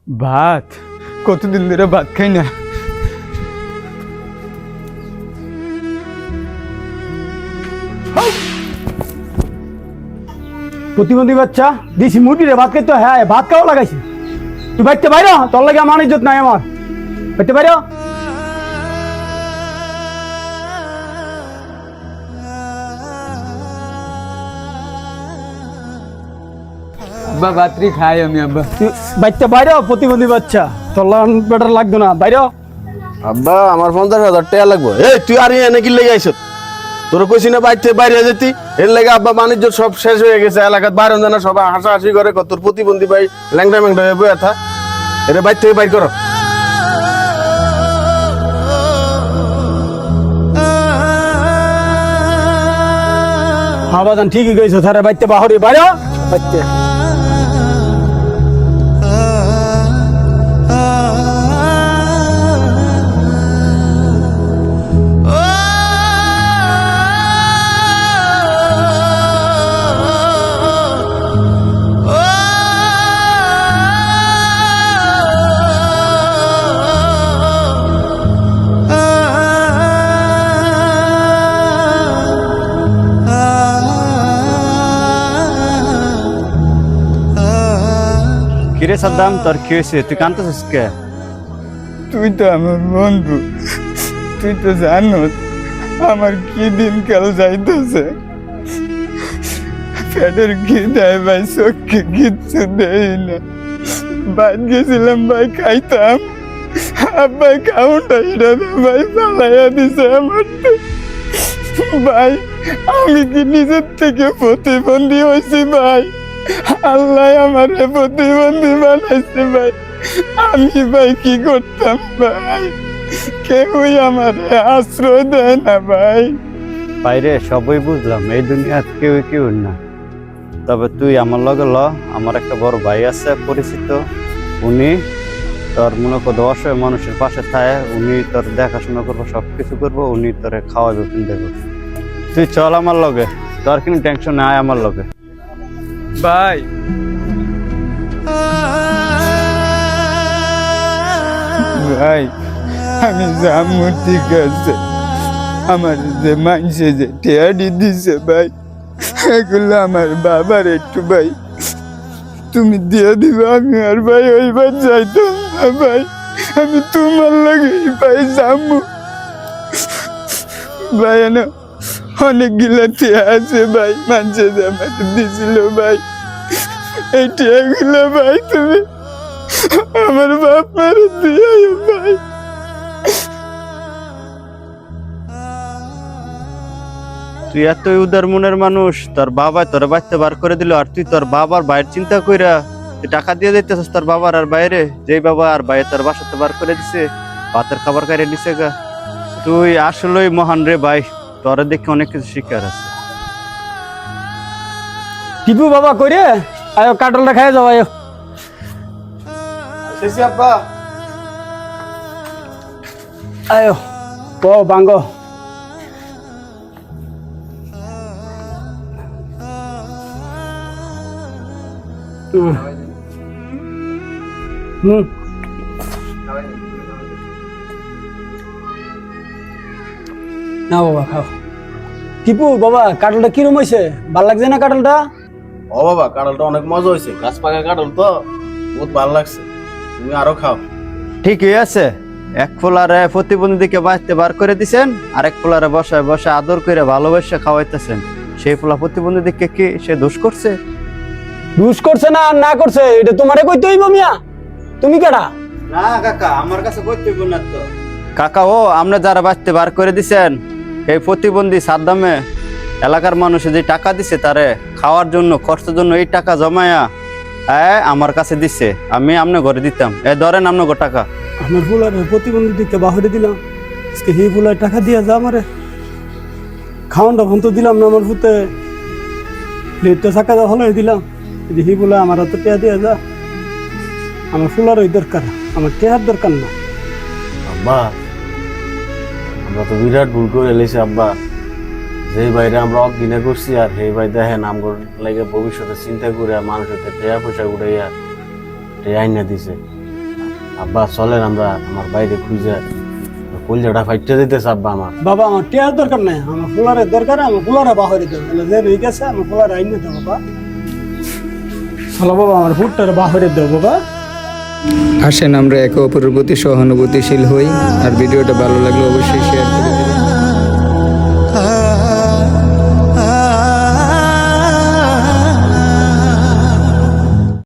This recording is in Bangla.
ভাত কতদিন ধরে ভাত খাই না। প্রতিবন্ধী বাচ্চা দিছি মুটি রে ভাত খাইতে, হ্যাঁ ভাত খাওয়া লাগাইছি। তুই বাইতে বাইর, তোর লাগে আমার ইজ্জত নাই। আমার বাইতে বাইর। আব্বা ভাতরি খাই আমি আব্বা। তুই বাইতে বাইর, প্রতিবন্ধী বাচ্চা তোর বেটার লাগতো না, বাইর। আব্বা আমার 50,000 টাকা লাগবে। এই তুই আর এনে কি লেগে আইছ? তোর কইছি না বাইতে বাইরে যেতি, এর লাগে আব্বা বাণিজ্য সব শেষ হয়ে গেছে। এলাকাত বাইরে জানা সবাই হাসাহাসি করে, তোর প্রতিবন্ধী ভাই ল্যাংটা ম্যাংটা হয়ে বয়ে থা। এর বাইর থেকে বাইর করো। হ্যাঁ বাজান ঠিকই কইছো, তারা বাইতে বাহরি বাইর বাইতে। কিরে সাদ্দাম, তোর কি হয়েছে? তুই কাঁদতেছিস কে? তুই তো আমার বন্ধু, তুই তো জানো আমার কি দিনকাল যাইতেছে। পেটের কি দেয় ভাই, চোখকে কিচ্ছু দেয় না। বাইর গেছিলাম ভাই, খাইতাম, আব্বাই খাউনটা এটা ভাই পালাইয়া দিছে আমার। ভাই আমি কি নিজের থেকে প্রতিবন্ধী হয়েছি ভাই? আল্লাহ আমার প্রতিবন্ধী বানাইছে ভাই। আমি ভাই কি করতাম ভাই? কেউই আমার আশ্রয় দেয় না ভাই। বাইরে সবই বুঝলাম, এই দুনিয়ার কেউ কেউ না। তবে তুই আমার লগে ল, আমার একটা বড় ভাই আছে পরিচিত, উনি তোর মনে কর অসহায় মানুষের পাশে থাকে, উনি তোর দেখাশোনা করবো, সবকিছু করবো, উনি তোরে খাওয়াবে কিনতে করবো। তুই চল আমার লগে, তোর কিন্তু টেনশন নাই আমার লগে। ভাই ভাই আমি যা মূর্তি কাছে আমার যে মানছে যে টেয়ারি দিছে ভাই, এগুলো আমার বাবার একটু ভাই তুমি দিয়ে দিবে। আমি আর ভাই ওইবার যাইতাম না ভাই, আমি তোমার লাগে ভাই যাবো ভাই। না অনেকগুলা টিয়া আছে ভাই, মানছে যে আমাকে দিছিল ভাই। এই টিয়াগুলো ভাই তুমি আমার বাপ মারে দিয়ে ভাই। তুই এতই উদার মনের মানুষ, তোর বাবা তোর বাচ্চা বার করে দিল, আর তুই তোর বাবার বাইরে চিন্তা কইরা তুই টাকা দিয়ে দিতেছিস তোর বাবার আর বাইরে, যেই বাবা আর বাইরে তোর বাসাতে বার করে দিছে, ভাতের খাবার খাইয়ে দিছে গা। তুই আসলেই মহান রে ভাই, তোর দেখে অনেক কিছু শিকার আছে। টিপু বাবা কইরে আয়ো, কাটলটা খাই যাও আয়ো। শেষি আব্বা। আয়ো ও বাঙ্গ। হুম না বাবা খাও। টিপু বাবা কাটলটা কিরম হয়েছে? ভাল লাগছে না কাটলটা? ও বাবা কাঁঠালটা অনেক মজা হয়েছে, গাছ পাকা কাঁঠাল তো বহুত ভালো লাগছে। তুমি আরো খাও। ঠিকই আছে, এক ফুলারে প্রতিবন্ধীকে বাঁচতে বার করে দিছেন, আরেক ফুলারে বসায় বসে আদর করে ভালোবাসা খাওয়াইতেছেন। সেই ফুলা প্রতিবন্ধীকে কি সে দোষ করছে? দুষ করছে না আর না করছে এটা তোমারে কইতে হইব মিয়া। তুমি কেডা? না কাকা, আমার কাছে কইতে হইব না তো। কাকা ও আপনি যারা বাঁচতে বার করে দিছেন, এই প্রতিবন্ধী সাদ্দামে এলাকার মানুষে যে টাকা দিছে তারে খাওয়ার জন্য, খরচের জন্য, এই টাকা জমায়া আমার কাছে দিছে, আমি আমনে ঘরে দিতাম। ধরেন আমনে গো টাকা। আমার ফুলারে প্রতিবন্ধী দিকে বাহরে দিলাম, আজকে হি ফুলার টাকা দিয়া যা আমারে খাওয়ানটা ভন্ত দিলাম না। আমার ফুতে প্লেটটা চাকা যা হলাই দিলাম, হি ফুলা আমার হাতে টেয়া দিয়া যা। আমার ফুলার ওই দরকার, আমার টেহার দরকার না। আব্বা আমরা তো বিরাট ভুল করে এলেছি আব্বা। যে বাইরে আমরা অজ্ঞানে করছি, আর সেই ভাই দেখেন আমার লাগে ভবিষ্যতে চিন্তা করে মানুষের টেয়া পয়সা উড়াইয়া টেয়া আইনা দিছে। আব্বা চলেন আমরা আমার বাইরে খুঁজে কলজাটা ফাইটে যেতেছে আব্বা আমার। বাবা আমার টিয়ার দরকার নাই, আমার ফুলারের দরকার, আমার ফুলারে বাহরে দেবো, যে রয়ে গেছে আমার ফুলারে আইনে দেবো বাবা। চলো বাবা আমার ফুটটারে বাহরে দেবো বাবা। আসেন আমরা একে অপরের প্রতি সহানুভূতিশীল হই, আর ভিডিওটা ভালো লাগলে অবশ্যই শেয়ার করুন।